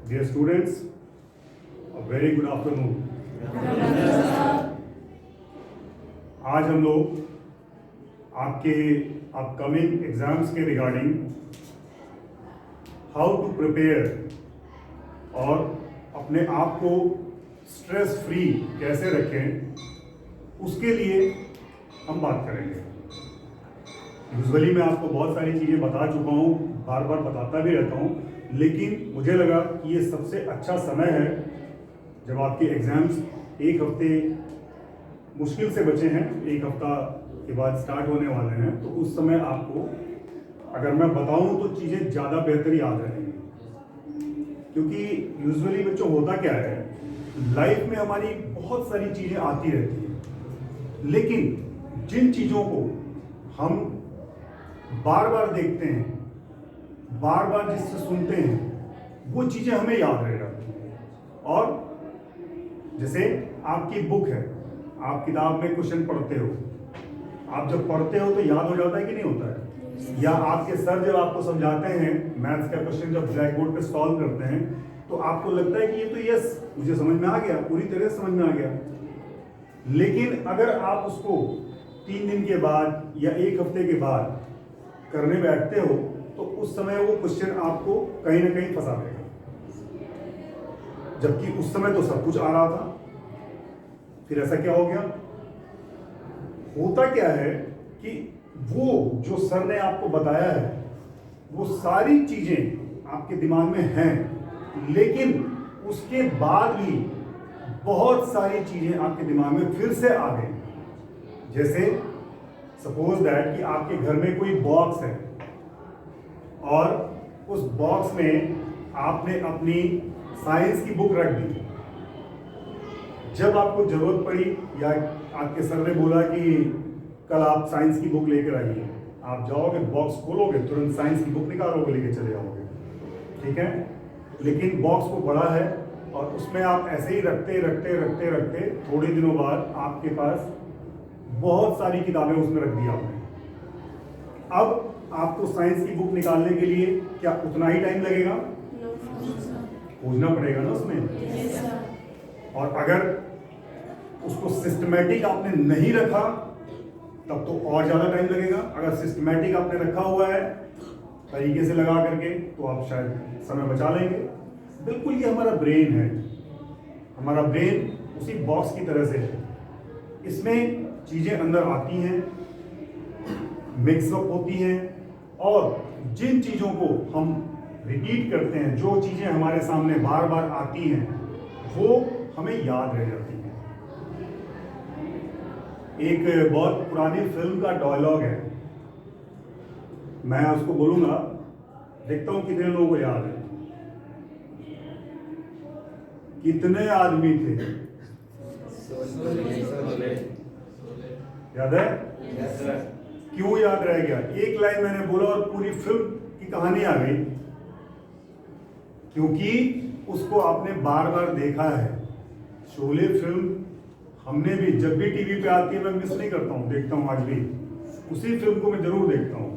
Dear students, a very good afternoon. आज हम लोग आपके अपकमिंग एग्जाम्स के रिगार्डिंग हाउ टू प्रिपेयर और अपने आप को स्ट्रेस फ्री कैसे रखें उसके लिए हम बात करेंगे। यूजुअली मैं आपको बहुत सारी चीज़ें बता चुका हूँ, बार बार बताता भी रहता हूँ, लेकिन मुझे लगा कि ये सबसे अच्छा समय है जब आपके एग्ज़ाम्स एक हफ्ते मुश्किल से बचे हैं, एक हफ्ता के बाद स्टार्ट होने वाले हैं, तो उस समय आपको अगर मैं बताऊं तो चीज़ें ज़्यादा बेहतर याद रहेंगी। क्योंकि यूजुअली बच्चों होता क्या है, लाइफ में हमारी बहुत सारी चीज़ें आती रहती हैं, लेकिन जिन चीज़ों को हम बार बार देखते हैं, बार बार जिससे सुनते हैं, वो चीज़ें हमें याद रह जाती हैं। और जैसे आपकी बुक है, आप किताब में क्वेश्चन पढ़ते हो, आप जब पढ़ते हो तो याद हो जाता है कि नहीं होता है? या आपके सर जब आपको समझाते हैं मैथ्स का क्वेश्चन, जब ब्लैक बोर्ड पे सॉल्व करते हैं, तो आपको लगता है कि ये तो यस मुझे समझ में आ गया, पूरी तरह से समझ में आ गया। लेकिन अगर आप उसको 3 दिन के बाद या एक हफ्ते के बाद करने बैठते हो तो उस समय वो क्वेश्चन आपको कहीं ना कहीं फंसा देगा, जबकि उस समय तो सब कुछ आ रहा था। फिर ऐसा क्या हो गया? होता क्या है कि वो जो सर ने आपको बताया है वो सारी चीजें आपके दिमाग में हैं, लेकिन उसके बाद भी बहुत सारी चीजें आपके दिमाग में फिर से आ गई। जैसे सपोज दैट कि आपके घर में कोई बॉक्स है और उस बॉक्स में आपने अपनी साइंस की बुक रख दी। जब आपको जरूरत पड़ी या आपके सर ने बोला कि कल आप साइंस की बुक लेकर आइए, आप जाओगे, बॉक्स खोलोगे, तुरंत साइंस की बुक निकालोगे, लेके चले जाओगे, ठीक है। लेकिन बॉक्स वो बड़ा है और उसमें आप ऐसे ही रखते रखते रखते रखते थोड़े दिनों बाद आपके पास बहुत सारी किताबें उसमें रख दी आपने। अब आपको साइंस की बुक निकालने के लिए क्या उतना ही टाइम लगेगा? खोजना पड़ेगा ना उसमें। और अगर उसको सिस्टमैटिक आपने नहीं रखा तब तो और ज़्यादा टाइम लगेगा। अगर सिस्टमैटिक आपने रखा हुआ है तरीके से लगा करके तो आप शायद समय बचा लेंगे। बिल्कुल ये हमारा ब्रेन है, हमारा ब्रेन उसी बॉक्स की तरह से है। इसमें चीज़ें अंदर आती हैं, मिक्सअप होती हैं, और जिन चीज़ों को हम रिपीट करते हैं, जो चीज़ें हमारे सामने बार बार आती हैं, वो हमें याद रह जाती हैं। एक बहुत पुरानी फिल्म का डायलॉग है, मैं उसको बोलूँगा, देखता हूँ कितने लोगों को याद है। कितने आदमी थे? याद है? क्यों याद रह गया? एक लाइन मैंने बोला और पूरी फिल्म की कहानी आ गई, क्योंकि उसको आपने बार बार देखा है। शोले फिल्म हमने भी, जब भी टीवी पे आती है मैं मिस नहीं करता हूँ, देखता हूँ, आज भी उसी फिल्म को मैं जरूर देखता हूँ।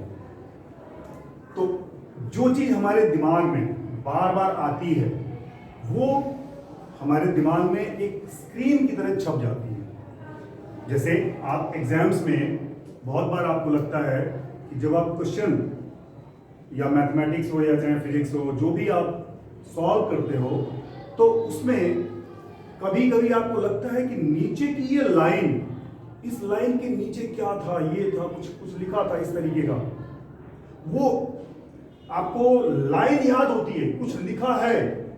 तो जो चीज़ हमारे दिमाग में बार बार आती है वो हमारे दिमाग में एक स्क्रीन की तरह छप जाती है। जैसे आप एग्जाम्स में बहुत बार आपको लगता है कि जब आप क्वेश्चन या मैथमेटिक्स हो या चाहे फिजिक्स हो, जो भी आप सॉल्व करते हो, तो उसमें कभी कभी आपको लगता है कि नीचे की ये लाइन, इस लाइन के नीचे क्या था, ये था, कुछ कुछ लिखा था इस तरीके का। वो आपको लाइन याद होती है, कुछ लिखा है,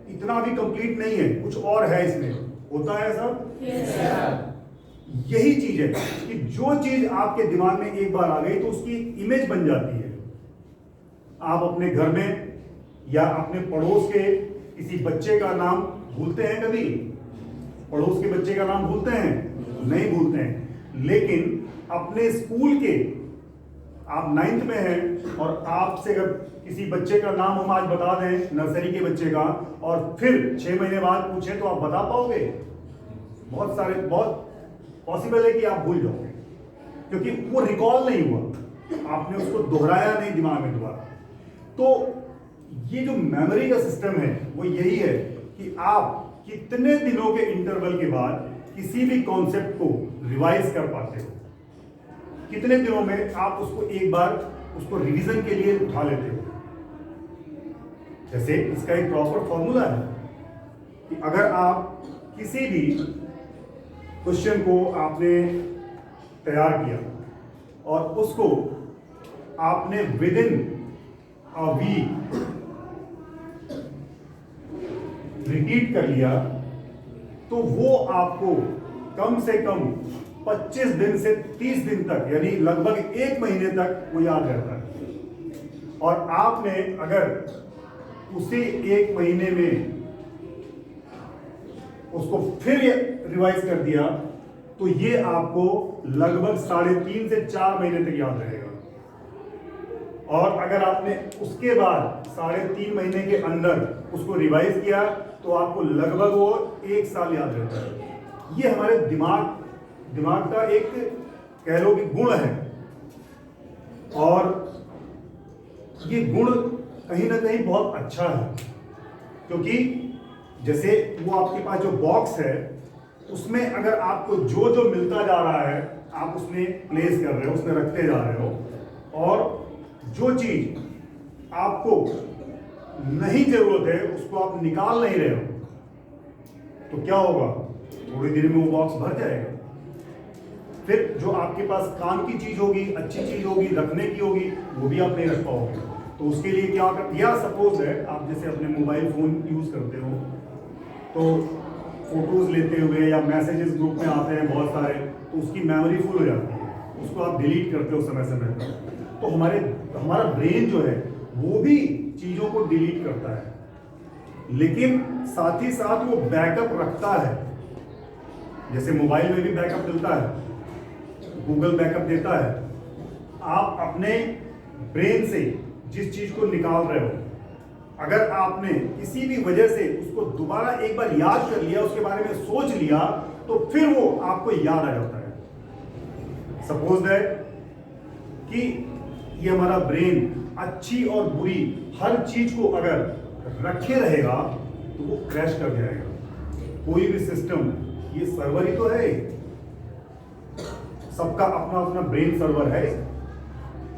इतना भी कंप्लीट नहीं है, कुछ और है इसमें। होता है सब? yes, यही चीज है कि जो चीज आपके दिमाग में एक बार आ गई तो उसकी इमेज बन जाती है। आप अपने घर में या अपने पड़ोस के किसी बच्चे का नाम भूलते हैं? कभी पड़ोस के बच्चे का नाम भूलते हैं? नहीं भूलते हैं। लेकिन अपने स्कूल के, आप 9th में हैं और आपसे अगर किसी बच्चे का नाम हम आज बता दें, नर्सरी के बच्चे का, और फिर 6 महीने बाद पूछें तो आप बता पाओगे? बहुत पॉसिबल है कि आप भूल जाओगे, क्योंकि वो रिकॉल नहीं हुआ, आपने उसको दोहराया नहीं दिमाग में दोबारा। तो ये जो मेमोरी का सिस्टम है वो यही है कि आप कितने दिनों के इंटरवल के बाद किसी भी कॉन्सेप्ट को रिवाइज कर पाते हो, कितने दिनों में आप उसको एक बार उसको रिवीजन के लिए उठा लेते हो। जैसे इसका एक प्रॉपर फॉर्मूला है कि अगर आप किसी भी क्वेश्चन को आपने तैयार किया और उसको आपने within a week repeat कर लिया, तो वो आपको कम से कम 25 दिन से 30 दिन तक, यानी लगभग 1 महीने तक वो याद रहता है। और आपने अगर उसी 1 महीने में उसको फिर रिवाइज कर दिया तो ये आपको लगभग 3.5 से 4 महीने तक याद रहेगा। और अगर आपने उसके बाद 3.5 महीने के अंदर उसको रिवाइज किया तो आपको लगभग वो 1 साल याद रहता है। ये हमारे दिमाग का एक कह लो कि गुण है, और ये गुण कहीं ना कहीं बहुत अच्छा है, क्योंकि जैसे वो आपके पास जो बॉक्स है उसमें अगर आपको जो जो मिलता जा रहा है आप उसमें प्लेस कर रहे हो, उसमें रखते जा रहे हो, और जो चीज आपको नहीं जरूरत है उसको आप निकाल नहीं रहे हो, तो क्या होगा, थोड़ी देर में वो बॉक्स भर जाएगा। फिर जो आपके पास काम की चीज होगी, अच्छी चीज होगी, रखने की होगी, वो भी आप नहीं रख पाओगे। तो उसके लिए क्या कर, या सपोज है आप जैसे अपने मोबाइल फोन यूज करते हो, तो फोटोज लेते हुए या मैसेजेस ग्रुप में आते हैं बहुत सारे, तो उसकी मेमोरी फुल हो जाती है, उसको आप डिलीट करते हो समय समय पर। तो हमारा ब्रेन जो है वो भी चीजों को डिलीट करता है, लेकिन साथ ही साथ वो बैकअप रखता है। जैसे मोबाइल में भी बैकअप मिलता है, गूगल बैकअप देता है। आप अपने ब्रेन से जिस चीज को निकाल रहे हो, अगर आपने किसी भी वजह से उसको दोबारा एक बार याद कर लिया, उसके बारे में सोच लिया, तो फिर वो आपको याद आ जाता है। सपोज है कि ये हमारा ब्रेन अच्छी और बुरी हर चीज को अगर रखे रहेगा तो वो क्रैश कर जाएगा। कोई भी सिस्टम, ये सर्वर ही तो है, सबका अपना अपना ब्रेन सर्वर है,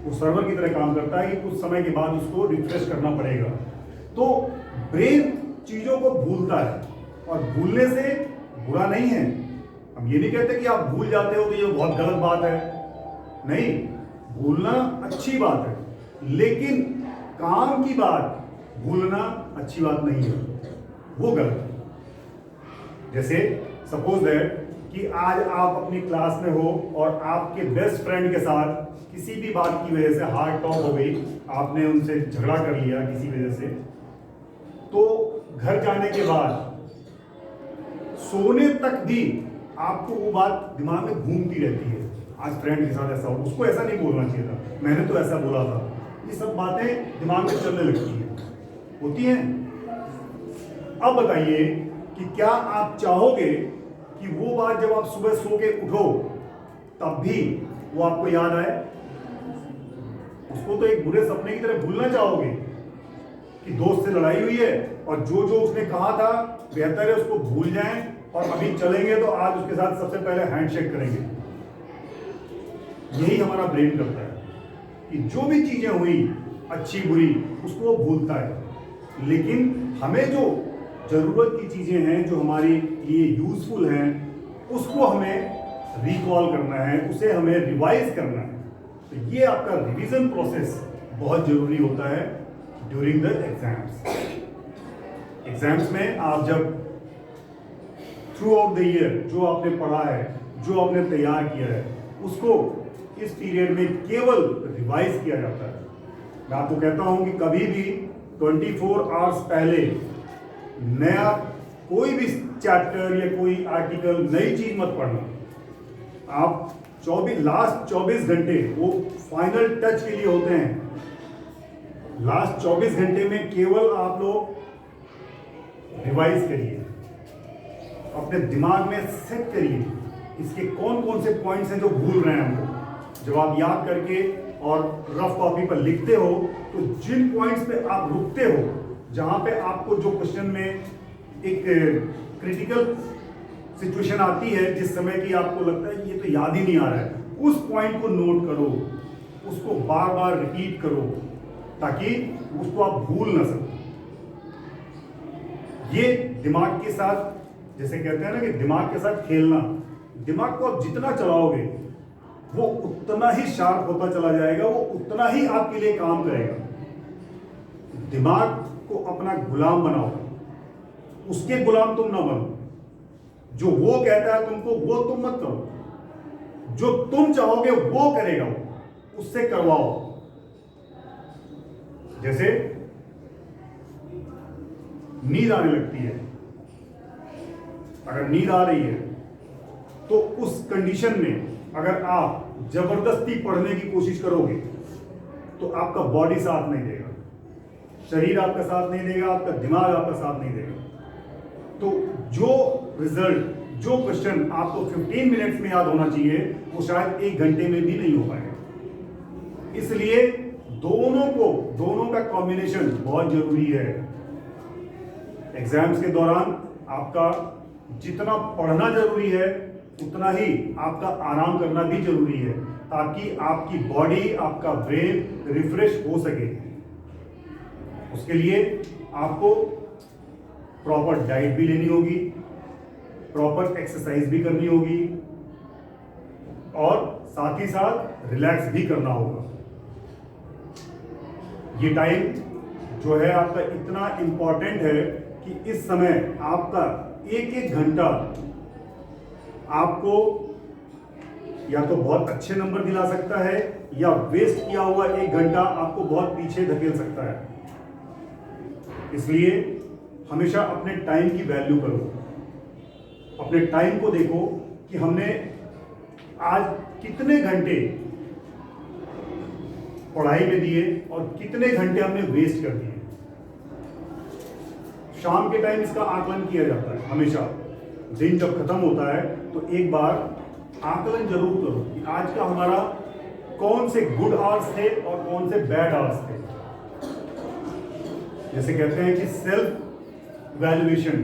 वो सर्वर की तरह काम करता है कि कुछ समय के बाद उसको रिफ्रेश करना पड़ेगा। तो ब्रेन चीजों को भूलता है, और भूलने से बुरा नहीं है। हम ये नहीं कहते कि आप भूल जाते हो तो ये बहुत गलत बात है, नहीं, भूलना अच्छी बात है, लेकिन काम की बात भूलना अच्छी बात नहीं है, वो गलत है। जैसे सपोज है कि आज आप अपनी क्लास में हो और आपके बेस्ट फ्रेंड के साथ किसी भी बात की वजह से हार्ड टॉक हो गई, आपने उनसे झगड़ा कर लिया किसी वजह से, तो घर जाने के बाद सोने तक भी आपको वो बात दिमाग में घूमती रहती है, आज फ्रेंड के साथ ऐसा हो, उसको ऐसा नहीं बोलना चाहिए था, मैंने तो ऐसा बोला था। ये सब बातें दिमाग में चलने लगती हैं, होती हैं। अब बताइए कि क्या आप चाहोगे कि वो बात जब आप सुबह सो के उठो तब भी वो आपको याद आए? उसको तो एक बुरे सपने की तरह भूलना चाहोगे कि दोस्त से लड़ाई हुई है और जो जो उसने कहा था बेहतर है उसको भूल जाएं, और अभी चलेंगे तो आज उसके साथ सबसे पहले हैंडशेक करेंगे। यही हमारा ब्रेन करता है कि जो भी चीजें हुई अच्छी बुरी उसको वो भूलता है, लेकिन हमें जो जरूरत की चीजें हैं जो हमारे लिए यूजफुल हैं उसको हमें रिकॉल करना है, उसे हमें रिवाइज करना है। तो ये आपका रिवीजन प्रोसेस बहुत जरूरी होता है ड्यूरिंग द एग्जाम्स। एग्जाम्स में आप जब थ्रू आउट द ईयर जो आपने पढ़ा है, जो आपने तैयार किया है, उसको इस पीरियड में केवल रिवाइज किया जाता है। मैं आपको कहता हूं कि कभी भी 24 आवर्स पहले नया कोई भी चैप्टर या कोई आर्टिकल, नई चीज मत पढ़ना। आप लास्ट 24 घंटे वो फाइनल टच के लिए होते हैं। लास्ट 24 घंटे में केवल आप लोग रिवाइज करिए, अपने दिमाग में सेट करिए इसके कौन कौन से पॉइंट्स हैं जो भूल रहे हैं हम लोग। जब आप याद करके और रफ कॉपी पर लिखते हो तो जिन पॉइंट्स पे आप रुकते हो, जहां पे आपको जो क्वेश्चन में एक क्रिटिकल सिचुएशन आती है जिस समय की आपको लगता है ये तो याद ही नहीं आ रहा है, उस पॉइंट को नोट करो, उसको बार बार रिपीट करो ताकि उसको आप भूल ना सको। ये दिमाग के साथ, जैसे कहते हैं ना कि दिमाग के साथ खेलना, दिमाग को आप जितना चलाओगे वो उतना ही शार्प होता चला जाएगा, वो उतना ही आपके लिए काम करेगा। दिमाग को अपना गुलाम बनाओ, उसके गुलाम तुम ना बनो। जो वो कहता है तुमको वो तुम मत करो, जो तुम चाहोगे वो करेगा, वो उससे करवाओ। जैसे नींद आने लगती है, अगर नींद आ रही है तो उस कंडीशन में अगर आप जबरदस्ती पढ़ने की कोशिश करोगे तो आपका बॉडी साथ नहीं देगा, शरीर आपका साथ नहीं देगा, आपका दिमाग आपका साथ नहीं देगा। तो जो रिजल्ट, जो क्वेश्चन आपको 15 मिनट्स में याद होना चाहिए वो शायद 1 घंटे में भी नहीं हो पाएगा। इसलिए दोनों का कॉम्बिनेशन बहुत जरूरी है। एग्जाम्स के दौरान आपका जितना पढ़ना जरूरी है उतना ही आपका आराम करना भी जरूरी है, ताकि आपकी बॉडी, आपका ब्रेन रिफ्रेश हो सके। उसके लिए आपको प्रॉपर डाइट भी लेनी होगी, प्रॉपर एक्सरसाइज भी करनी होगी और साथ ही साथ रिलैक्स भी करना होगा। ये टाइम जो है आपका इतना इंपॉर्टेंट है कि इस समय आपका एक घंटा आपको या तो बहुत अच्छे नंबर दिला सकता है या वेस्ट किया हुआ 1 घंटा आपको बहुत पीछे धकेल सकता है। इसलिए हमेशा अपने टाइम की वैल्यू करो, अपने टाइम को देखो कि हमने आज कितने घंटे पढ़ाई में दिए और कितने घंटे हमने वेस्ट कर दिए। शाम के टाइम इसका आकलन किया जाता है हमेशा। दिन जब खत्म होता है तो एक बार आकलन जरूर करो कि आज का हमारा कौन से गुड आवर्स थे और कौन से बैड आवर्स थे। जैसे कहते हैं कि सेल्फ वैल्यूएशन,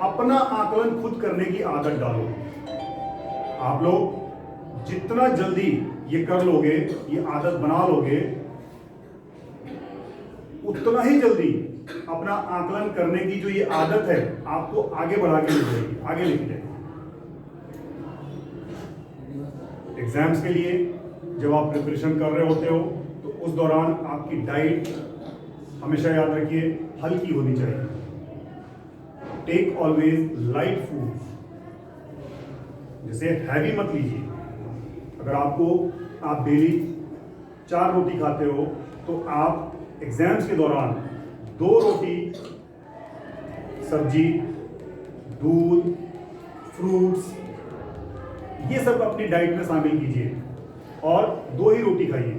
अपना आकलन खुद करने की आदत डालो। आप लोग जितना जल्दी ये कर लोगे, ये आदत बना लोगे, उतना ही जल्दी अपना आकलन करने की जो ये आदत है आपको आगे बढ़ा के ले जाएगी, आगे लेके जाएगी। एग्जाम्स के लिए जब आप प्रिपरेशन कर रहे होते हो तो उस दौरान आपकी डाइट हमेशा याद रखिए हल्की होनी चाहिए। टेक ऑलवेज लाइट फूड, जैसे हैवी मत लीजिए। अगर आप डेली 4 रोटी खाते हो तो आप एग्जाम्स के दौरान 2 रोटी, सब्जी, दूध, फ्रूट्स, ये सब अपनी डाइट में शामिल कीजिए और 2 ही रोटी खाइए।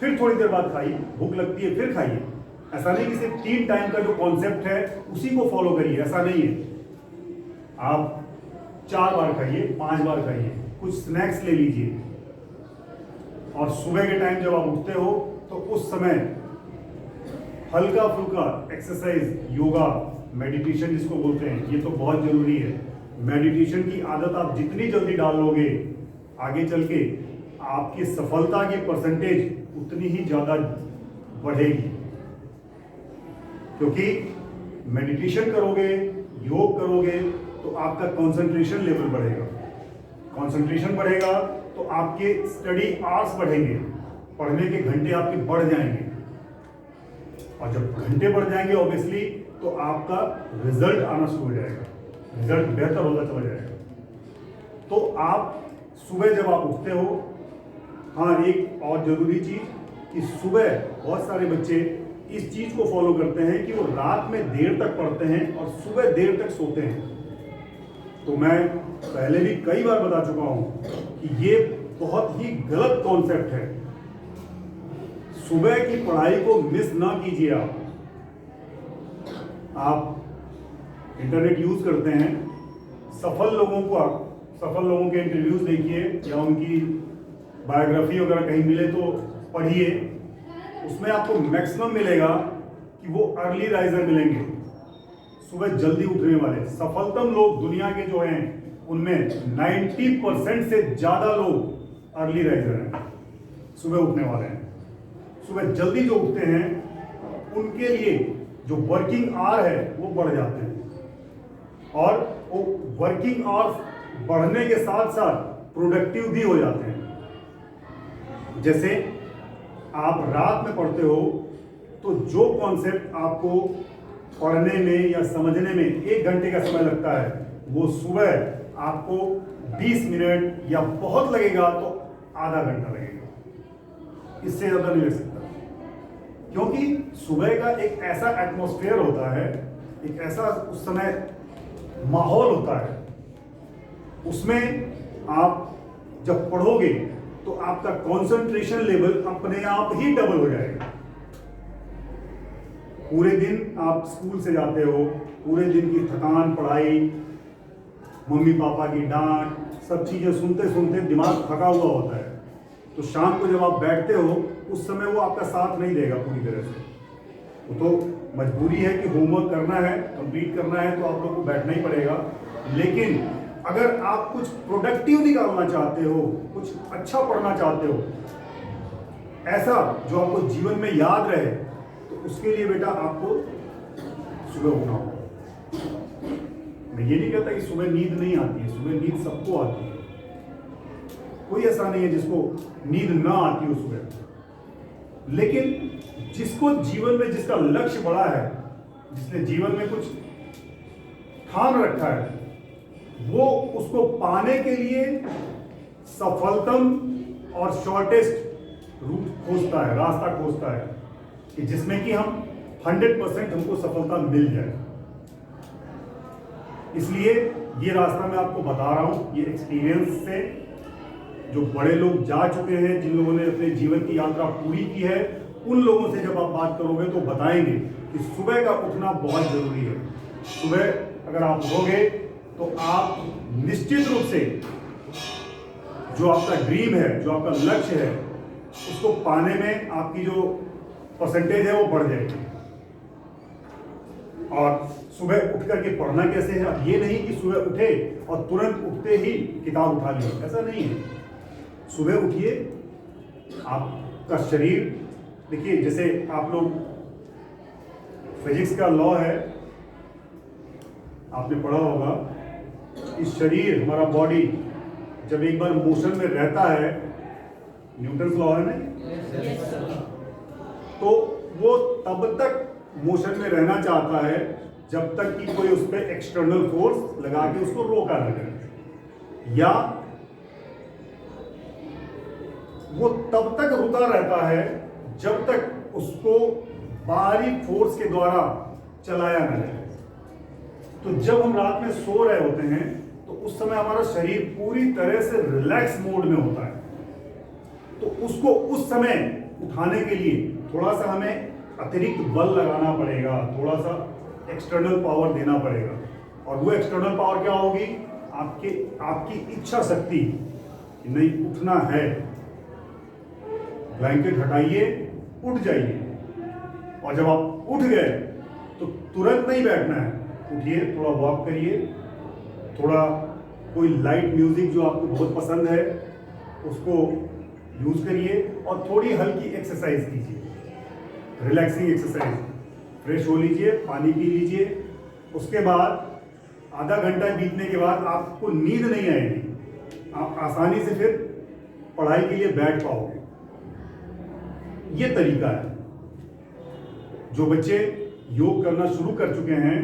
फिर थोड़ी देर बाद खाइए, भूख लगती है फिर खाइए। ऐसा नहीं कि सिर्फ 3 टाइम का जो कॉन्सेप्ट है उसी को फॉलो करिए, ऐसा नहीं है। आप 4 बार खाइए, 5 बार खाइए, कुछ स्नैक्स ले लीजिए। और सुबह के टाइम जब आप उठते हो तो उस समय हल्का फुल्का एक्सरसाइज, योगा, मेडिटेशन जिसको बोलते हैं, ये तो बहुत जरूरी है। मेडिटेशन की आदत आप जितनी जल्दी डाल लोगे, आगे चल के आपकी सफलता की परसेंटेज उतनी ही ज़्यादा बढ़ेगी। क्योंकि मेडिटेशन करोगे, योग करोगे तो आपका कंसंट्रेशन लेवल बढ़ेगा। कंसंट्रेशन बढ़ेगा तो आपके स्टडी आवर्स बढ़ेंगे, पढ़ने के घंटे आपके बढ़ जाएंगे। और जब घंटे बढ़ जाएंगे ऑब्वियसली तो आपका रिजल्ट आना शुरू हो जाएगा, रिजल्ट बेहतर होता चला जाएगा। तो आप सुबह जब आप उठते हो, हाँ एक और ज़रूरी चीज़ कि सुबह बहुत सारे बच्चे इस चीज़ को फॉलो करते हैं कि वो रात में देर तक पढ़ते हैं और सुबह देर तक सोते हैं। तो मैं पहले भी कई बार बता चुका हूँ कि ये बहुत ही गलत कॉन्सेप्ट है। सुबह की पढ़ाई को मिस ना कीजिए। आप इंटरनेट यूज़ करते हैं, सफल लोगों के इंटरव्यूज़ देखिए या उनकी बायोग्राफी वगैरह कहीं मिले तो पढ़िए, उसमें आपको मैक्सिमम मिलेगा कि वो अर्ली राइजर मिलेंगे, सुबह जल्दी उठने वाले। सफलतम लोग दुनिया के जो हैं उनमें 90% से ज़्यादा लोग अर्ली राइजर हैं, सुबह उठने वाले हैं। सुबह जल्दी जो उठते हैं उनके लिए जो वर्किंग आवर है वो बढ़ जाते हैं, और वो वर्किंग आवर्स बढ़ने के साथ साथ प्रोडक्टिव भी हो जाते हैं। जैसे आप रात में पढ़ते हो तो जो कॉन्सेप्ट आपको पढ़ने में या समझने में 1 घंटे का समय लगता है, वो सुबह आपको 20 मिनट या बहुत लगेगा तो आधा घंटा लगेगा, इससे ज़्यादा नहीं लग सकता। क्योंकि सुबह का एक ऐसा एटमॉस्फेयर होता है, एक ऐसा उस समय माहौल होता है, उसमें आप जब पढ़ोगे तो आपका कंसंट्रेशन लेवल अपने आप ही डबल हो जाएगा। पूरे दिन आप स्कूल से जाते हो, पूरे दिन की थकान, पढ़ाई, मम्मी पापा की डांट, सब चीजें सुनते सुनते दिमाग थका हुआ होता है, तो शाम को जब आप बैठते हो उस समय वो आपका साथ नहीं देगा पूरी तरह से। वो तो मजबूरी है कि होमवर्क करना है, कंप्लीट करना है, तो आप लोग को बैठना ही पड़ेगा। लेकिन अगर आप कुछ प्रोडक्टिव निकालना चाहते हो, कुछ अच्छा पढ़ना चाहते हो, ऐसा जो आपको जीवन में याद रहे, तो उसके लिए बेटा आपको सुबह उठना होगा। मैं ये नहीं कहता कि सुबह नींद नहीं आती है, सुबह नींद सबको आती है, कोई ऐसा नहीं है जिसको नींद ना आती हो सुबह। लेकिन जिसको जीवन में, जिसका लक्ष्य बड़ा है, जिसने जीवन में कुछ ठान रखा है, वो उसको पाने के लिए सफलतम और शॉर्टेस्ट रूट खोजता है, रास्ता खोजता है, कि जिसमें कि हम 100% हमको सफलता मिल जाए। इसलिए ये रास्ता मैं आपको बता रहा हूं, ये एक्सपीरियंस से, जो बड़े लोग जा चुके हैं, जिन लोगों ने अपने जीवन की यात्रा पूरी की है, उन लोगों से जब आप बात करोगे तो बताएंगे कि सुबह का उठना बहुत जरूरी है। सुबह अगर आप उठोगे तो आप निश्चित रूप से जो आपका ड्रीम है, जो आपका लक्ष्य है, उसको पाने में आपकी जो परसेंटेज है वो बढ़ जाएगी। और सुबह उठ करके पढ़ना कैसे है? अब ये नहीं कि सुबह उठे और तुरंत उठते ही किताब उठा लिया, ऐसा नहीं है। सुबह उठिए, आपका शरीर, देखिए जैसे आप लोग फिजिक्स का लॉ है, आपने पढ़ा होगा कि शरीर, हमारा बॉडी जब एक बार मोशन में रहता है, न्यूटन्स लॉ है ना, तो वो तब तक मोशन में रहना चाहता है जब तक कि कोई उस पर एक्सटर्नल फोर्स लगा के उसको रोका न जाए, या वो तब तक रुका रहता है जब तक उसको बाहरी फोर्स के द्वारा चलाया न जाए। तो जब हम रात में सो रहे होते हैं तो उस समय हमारा शरीर पूरी तरह से रिलैक्स मोड में होता है, तो उसको उस समय उठाने के लिए थोड़ा सा हमें अतिरिक्त बल लगाना पड़ेगा, थोड़ा सा एक्सटर्नल पावर देना पड़ेगा। और वो एक्सटर्नल पावर क्या होगी? आपकी इच्छा शक्ति, नहीं उठना है, ब्लैंकेट हटाइए, उठ जाइए। और जब आप उठ गए तो तुरंत नहीं बैठना है, उठिए, थोड़ा वॉक करिए, थोड़ा कोई लाइट म्यूजिक जो आपको बहुत पसंद है उसको यूज करिए, और थोड़ी हल्की एक्सरसाइज कीजिए, रिलैक्सिंग एक्सरसाइज। फ्रेश हो लीजिए, पानी पी लीजिए। उसके बाद आधा घंटा बीतने के बाद आपको नींद नहीं आएगी, आप आसानी से फिर पढ़ाई के लिए बैठ पाओगे। ये तरीका है। जो बच्चे योग करना शुरू कर चुके हैं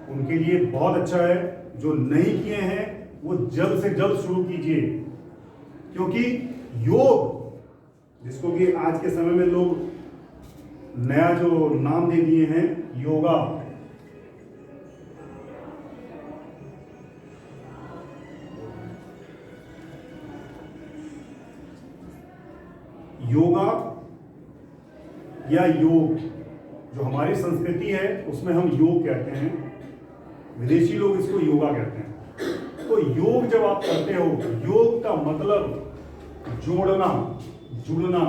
उनके लिए बहुत अच्छा है, जो नहीं किए हैं वो जल्द से जल्द शुरू कीजिए, क्योंकि योग, जिसको कि आज के समय में लोग नया जो नाम दे दिए हैं योगा, योगा या योग, जो हमारी संस्कृति है उसमें हम योग कहते हैं, विदेशी लोग इसको योगा कहते हैं। तो योग जब आप करते हो, योग का मतलब जोड़ना, जुड़ना,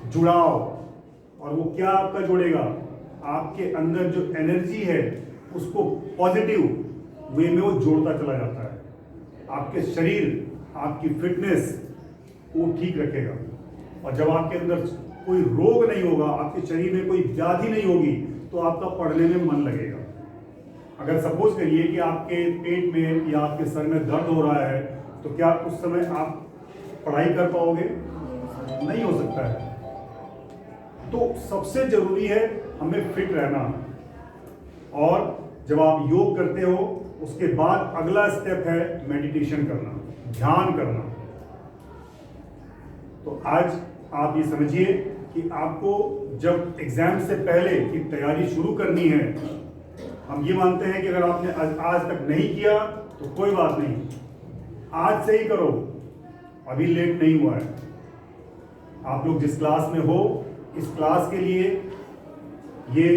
जुड़ाव। और वो क्या आपका जोड़ेगा? आपके अंदर जो एनर्जी है उसको पॉजिटिव वे में वो जोड़ता चला जाता है। आपके शरीर, आपकी फिटनेस वो ठीक रखेगा। और जब आपके अंदर कोई रोग नहीं होगा, आपके शरीर में कोई व्याधि नहीं होगी, तो आपका पढ़ने में मन लगेगा। अगर सपोज करिए कि आपके पेट में या आपके सर में दर्द हो रहा है, तो क्या उस समय आप पढ़ाई कर पाओगे? नहीं हो सकता है। तो सबसे जरूरी है हमें फिट रहना। और जब आप योग करते हो उसके बाद अगला स्टेप है मेडिटेशन करना, ध्यान करना। तो आज आप ये समझिए कि आपको जब एग्जाम से पहले की तैयारी शुरू करनी है, हम ये मानते हैं कि अगर आपने आज तक नहीं किया तो कोई बात नहीं, आज से ही करो, अभी लेट नहीं हुआ है। आप लोग जिस क्लास में हो, इस क्लास के लिए ये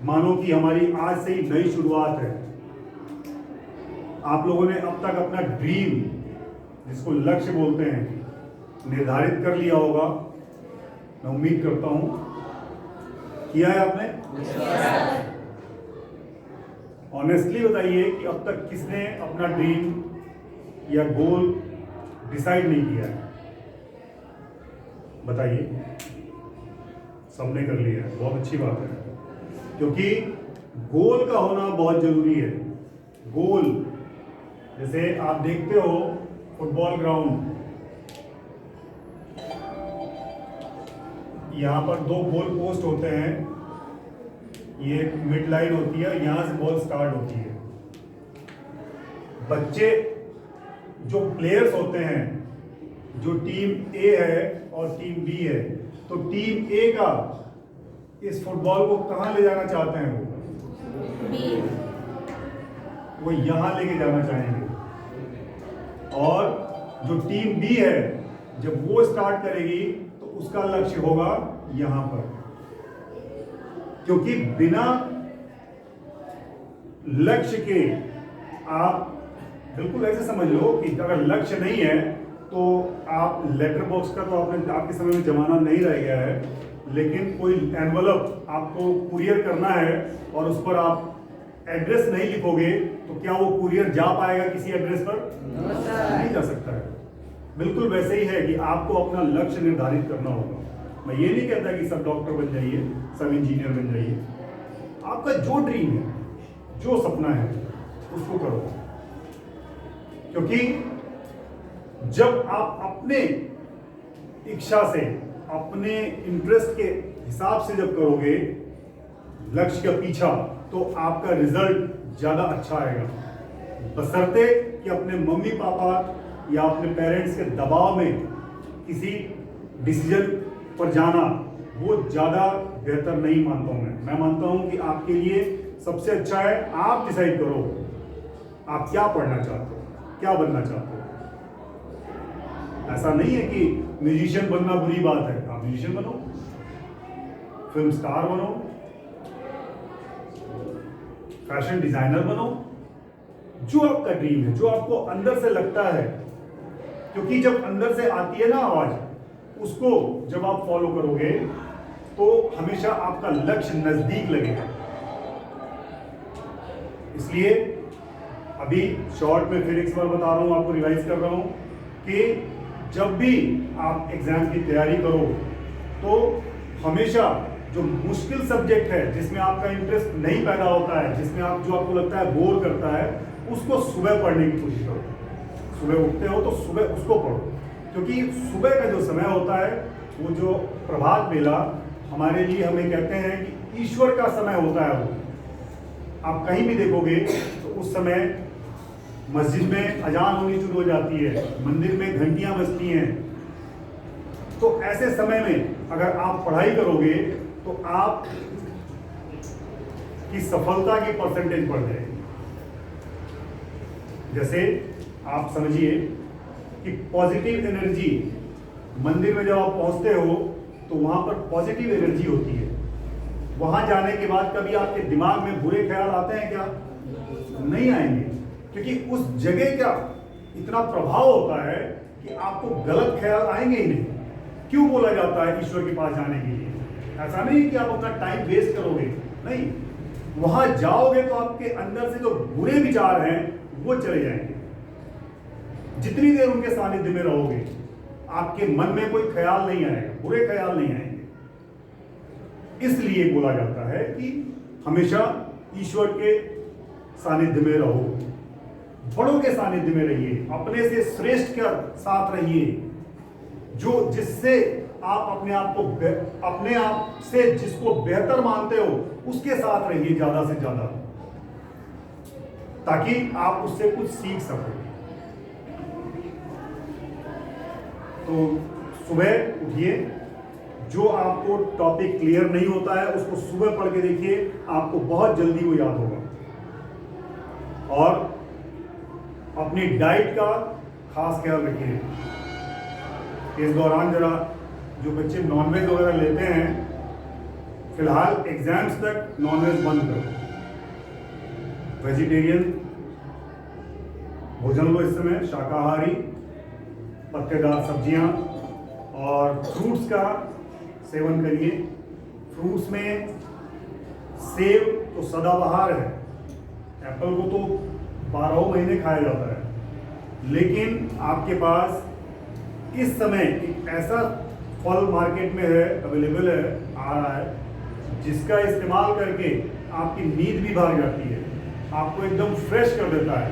मानो कि हमारी आज से ही नई शुरुआत है। आप लोगों ने अब तक अपना ड्रीम, जिसको लक्ष्य बोलते हैं, निर्धारित कर लिया होगा। मैं उम्मीद करता हूं किया है आपने। ऑनेस्टली बताइए कि अब तक किसने अपना ड्रीम या गोल डिसाइड नहीं किया है? बताइए। सबने कर लिया है, बहुत अच्छी बात है। क्योंकि गोल का होना बहुत जरूरी है। गोल, जैसे आप देखते हो फुटबॉल ग्राउंड, यहाँ पर 2 गोल पोस्ट होते हैं, ये मिड लाइन होती है, यहाँ से बॉल स्टार्ट होती है। बच्चे जो प्लेयर्स होते हैं, जो टीम ए है और टीम बी है, तो टीम ए का इस फुटबॉल को कहाँ ले जाना चाहते हैं? वो यहाँ लेके जाना चाहेंगे। और जो टीम बी है, जब वो स्टार्ट करेगी तो उसका लक्ष्य होगा यहाँ पर। क्योंकि बिना लक्ष्य के, आप बिल्कुल ऐसे समझ लो कि अगर लक्ष्य नहीं है तो आप लेटर बॉक्स का तो आपके समय में जमाना नहीं रह गया है, लेकिन कोई एनवलप आपको कुरियर करना है और उस पर आप एड्रेस नहीं लिखोगे तो क्या वो कुरियर जा पाएगा किसी एड्रेस पर? नहीं जा सकता है। बिल्कुल वैसे ही है कि आपको अपना लक्ष्य निर्धारित करना होगा। मैं ये नहीं कहता कि सब डॉक्टर बन जाइए, सब इंजीनियर बन जाइए। आपका जो ड्रीम है, जो सपना है, उसको करो। क्योंकि जब आप अपने इच्छा से, अपने इंटरेस्ट के हिसाब से जब करोगे लक्ष्य का पीछा, तो आपका रिजल्ट ज्यादा अच्छा आएगा। बशर्ते कि अपने मम्मी पापा या अपने पेरेंट्स के दबाव में किसी डिसीजन पर जाना, वो ज़्यादा बेहतर नहीं मानता हूँ मैं मानता हूँ कि आपके लिए सबसे अच्छा है आप डिसाइड करो आप क्या पढ़ना चाहते हो, क्या बनना चाहते हो। ऐसा नहीं है कि म्यूजिशियन बनना बुरी बात है, आप म्यूजिशियन बनो, फिल्म स्टार बनो, फैशन डिजाइनर बनो, जो आपका ड्रीम है, जो आपको अंदर से लगता है। क्योंकि जब अंदर से आती है ना आवाज, उसको जब आप फॉलो करोगे तो हमेशा आपका लक्ष्य नजदीक लगेगा। इसलिए अभी शॉर्ट में फिर एक बार बता रहा हूं, आपको रिवाइज कर रहा हूं कि जब भी आप एग्जाम की तैयारी करो तो हमेशा जो मुश्किल सब्जेक्ट है, जिसमें आपका इंटरेस्ट नहीं पैदा होता है, जिसमें जो आपको लगता है बोर करता है, उसको सुबह पढ़ने की कोशिश करो। सुबह उठते हो तो सुबह उसको पढ़ो, क्योंकि सुबह का जो समय होता है, वो जो प्रभात बेला हमारे लिए, हमें कहते हैं कि ईश्वर का समय होता है। वो आप कहीं भी देखोगे तो उस समय मस्जिद में अजान होनी शुरू हो जाती है, मंदिर में घंटियां बजती हैं। तो ऐसे समय में अगर आप पढ़ाई करोगे तो आप की सफलता की परसेंटेज बढ़ जाएगी। जैसे आप समझिए कि पॉजिटिव एनर्जी, मंदिर में जब आप पहुंचते हो तो वहां पर पॉजिटिव एनर्जी होती है। वहां जाने के बाद कभी आपके दिमाग में बुरे ख्याल आते हैं क्या? नहीं आएंगे, क्योंकि उस जगह का इतना प्रभाव होता है कि आपको गलत ख्याल आएंगे ही नहीं। क्यों बोला जाता है ईश्वर के पास जाने के लिए? ऐसा नहीं है कि आप अपना टाइम वेस्ट करोगे, नहीं, वहां जाओगे तो आपके अंदर से जो बुरे विचार हैं वो चले जाएंगे। जितनी देर उनके सानिध्य में रहोगे आपके मन में कोई ख्याल नहीं आएगा, बुरे ख्याल नहीं आएंगे। इसलिए बोला जाता है कि हमेशा ईश्वर के सानिध्य में रहो, बड़ों के सानिध्य में रहिए, अपने से श्रेष्ठ के साथ रहिए, जो जिससे आप अपने आप से जिसको बेहतर मानते हो उसके साथ रहिए ज्यादा से ज्यादा, ताकि आप उससे कुछ सीख सको। तो सुबह उठिए, जो आपको टॉपिक क्लियर नहीं होता है उसको सुबह पढ़ के देखिए, आपको बहुत जल्दी वो याद होगा। और अपनी डाइट का खास ख्याल रखिए। इस दौरान जरा जो बच्चे नॉनवेज वगैरह लेते हैं, फिलहाल एग्जाम्स तक नॉनवेज बंद करो। वेजिटेरियन भोजन लो इस समय, शाकाहारी पत्तेदार सब्जियां और फ्रूट्स का सेवन करिए। फ्रूट्स में सेब तो सदाबहार है, एप्पल को तो 12 महीने खाया जाता है, लेकिन आपके पास इस समय एक ऐसा फल मार्केट में है, अवेलेबल है, आ रहा है, जिसका इस्तेमाल करके आपकी नींद भी भाग जाती है, आपको एकदम फ्रेश कर देता है।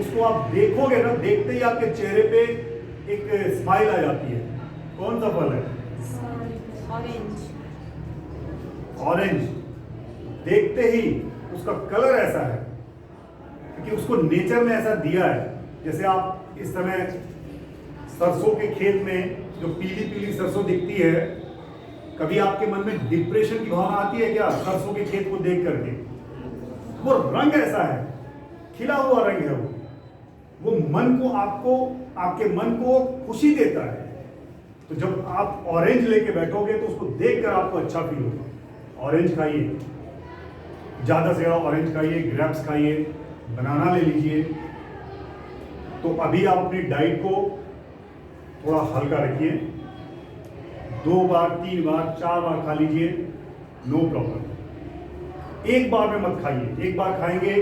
उसको आप देखोगे ना, देखते ही आपके चेहरे पे एक स्माइल आ जाती है। कौन सा फल है? ऑरेंज। ऑरेंज। देखते ही उसका कलर ऐसा है क्योंकि उसको नेचर ने ऐसा दिया है। जैसे आप इस समय सरसों के खेत में जो पीली पीली सरसों दिखती है, कभी आपके मन में डिप्रेशन की भावना आती है क्या सरसों के खेत को देख करके? वो रंग ऐसा है, खिला हुआ रंग है वो मन को, आपके मन को खुशी देता है। तो जब आप ऑरेंज लेके बैठोगे तो उसको देखकर आपको अच्छा फील होगा। ऑरेंज खाइए, ज्यादा से ज्यादा ऑरेंज खाइए, ग्रेप्स खाइए, बनाना ले लीजिए। तो अभी आप अपनी डाइट को थोड़ा हल्का रखिए, 2 बार 3 बार 4 बार खा लीजिए, नो प्रॉब्लम। एक बार में मत खाइए। एक बार खाएंगे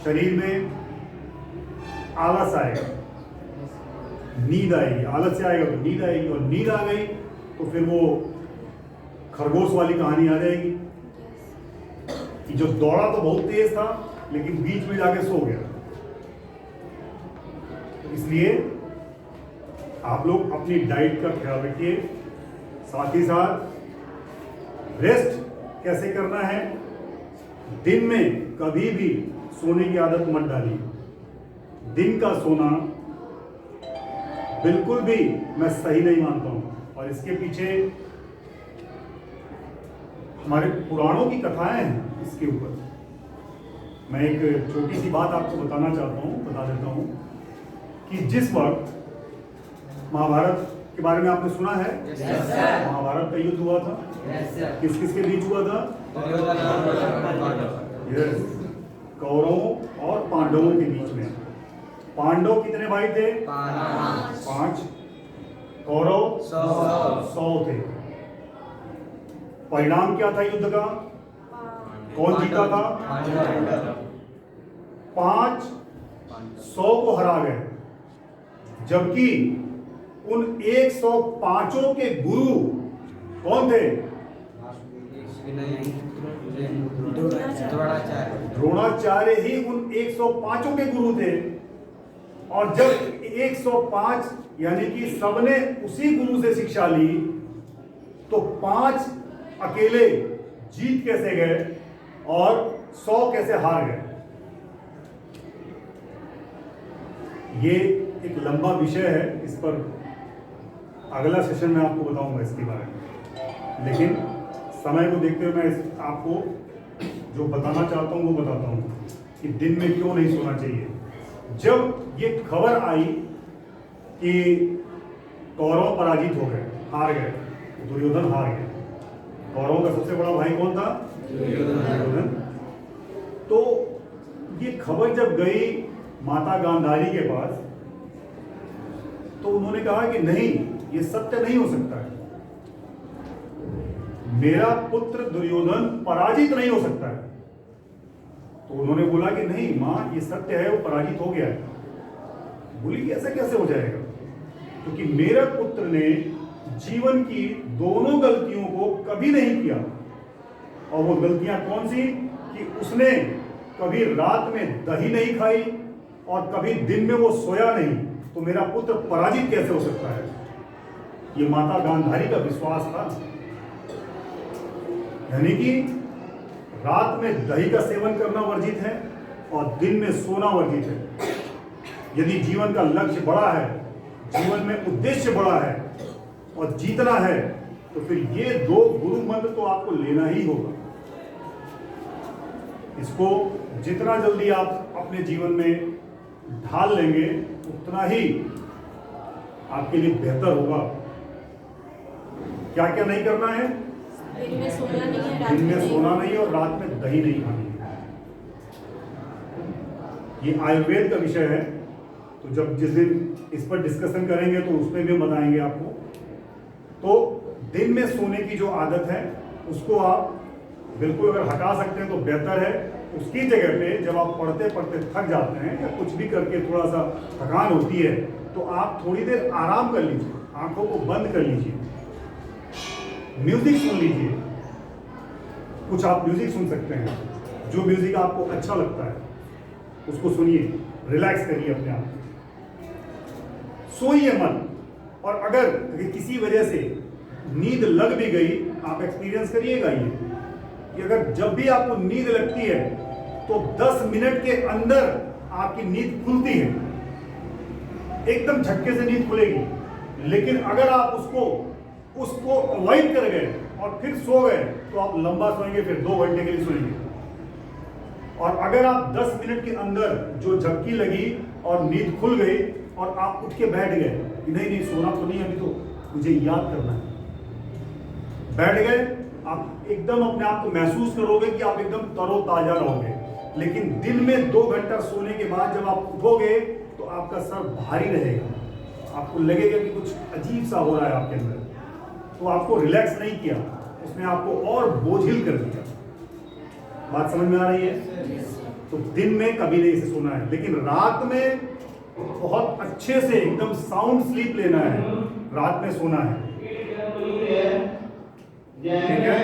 शरीर में आलस आएगा, नींद आएगी, आलस से आएगा तो नींद आएगी, और नींद आ गई तो फिर वो खरगोश वाली कहानी आ जाएगी कि जो दौड़ा तो बहुत तेज था लेकिन बीच में जाके सो गया। तो इसलिए आप लोग अपनी डाइट का ख्याल रखिए, साथ ही साथ रेस्ट कैसे करना है। दिन में कभी भी सोने की आदत मत डालिए। दिन का सोना बिल्कुल भी मैं सही नहीं मानता हूं, और इसके पीछे हमारे पुराणों की कथाएं हैं इसके ऊपर। मैं एक छोटी सी बात आपको बता देता हूं कि जिस वक्त महाभारत के बारे में आपने सुना है, महाभारत का युद्ध हुआ था, किस किस के बीच हुआ था? कौरवों और पांडवों के बीच में। पांडव कितने भाई थे? 5। कौरव 100 थे। परिणाम क्या था युद्ध का? कौन जीता था? 5 100 को हरा गए, जबकि उन 105 के गुरु कौन थे? द्रोणाचार्य ही उन 105 के गुरु थे। और जब 105 यानी कि सबने उसी गुरु से शिक्षा ली, तो 5 अकेले जीत कैसे गए और 100 कैसे हार गए? ये एक लंबा विषय है, इस पर अगला सेशन में आपको बताऊंगा इसके बारे में। लेकिन समय को देखते हुए मैं आपको जो बताना चाहता हूं वो बताता हूं कि दिन में क्यों नहीं सोना चाहिए। जब ये खबर आई कि कौरव पराजित हो गए, हार गए, दुर्योधन हार गए, कौरवों का सबसे बड़ा भाई कौन था? दुर्योधन। तो ये खबर जब गई माता गांधारी के पास, तो तो उन्होंने कहा कि नहीं, ये सत्य नहीं हो सकता है, मेरा पुत्र दुर्योधन पराजित नहीं हो सकता है। तो उन्होंने बोला कि नहीं मां, ये सत्य है, वो पराजित हो गया है। बोली कि ऐसा कैसे हो जाएगा, क्योंकि मेरे पुत्र ने जीवन की दोनों गलतियों को कभी नहीं किया। और वो गलतियां कौन सी? कि उसने कभी रात में दही नहीं खाई और कभी दिन में वो सोया नहीं। तो मेरा पुत्र पराजित कैसे हो सकता है? ये माता गांधारी का विश्वास था। यानी कि रात में दही का सेवन करना वर्जित है और दिन में सोना वर्जित है। यदि जीवन का लक्ष्य बड़ा है, जीवन में उद्देश्य बड़ा है और जीतना है, तो फिर ये दो गुरु मंत्र तो आपको लेना ही होगा। इसको जितना जल्दी आप अपने जीवन में ढाल लेंगे उतना ही आपके लिए बेहतर होगा। क्या क्या नहीं करना है? दिन में सोना नहीं है, रात दिन में में सोना नहीं और रात में दही नहीं खानी है। ये आयुर्वेद का विषय है, तो जब जिस दिन इस पर डिस्कशन करेंगे तो उसमें भी बताएंगे आपको। तो दिन में सोने की जो आदत है उसको आप बिल्कुल अगर हटा सकते हैं तो बेहतर है। उसकी जगह पे जब आप पढ़ते पढ़ते थक जाते हैं या कुछ भी करके थोड़ा सा थकान होती है, तो आप थोड़ी देर आराम कर लीजिए, आंखों को बंद कर लीजिए, म्यूजिक सुन लीजिए। कुछ आप म्यूजिक सुन सकते हैं, जो म्यूजिक आपको अच्छा लगता है उसको सुनिए, रिलैक्स करिए अपने आप को, सोइए मत। और अगर किसी वजह से नींद लग भी गई, आप एक्सपीरियंस करिएगा ये कि अगर जब भी आपको नींद लगती है तो 10 मिनट के अंदर आपकी नींद खुलती है, एकदम झटके से नींद खुलेगी। लेकिन अगर आप उसको अवॉइड कर गए और फिर सो गए तो आप लंबा सोएंगे, फिर 2 घंटे के लिए सोएंगे। और अगर आप 10 मिनट के अंदर जो झपकी लगी और नींद खुल गई और आप उठ के बैठ गए, नहीं सोना तो नहीं, अभी तो मुझे याद करना है, बैठ गए, आप एकदम अपने आप को महसूस करोगे कि आप एकदम तरोताजा रहोगे। लेकिन दिन में 2 घंटा सोने के बाद जब आप उठोगे तो आपका सर भारी रहेगा, आपको लगेगा कि कुछ अजीब सा हो रहा है आपके अंदर। तो आपको रिलैक्स नहीं किया, उसने आपको और बोझिल कर दिया। बात समझ में आ रही है? तो दिन में कभी नहीं इसे सोना है, लेकिन रात में बहुत अच्छे से एकदम साउंड स्लीप लेना है, रात में सोना है। ठीक है?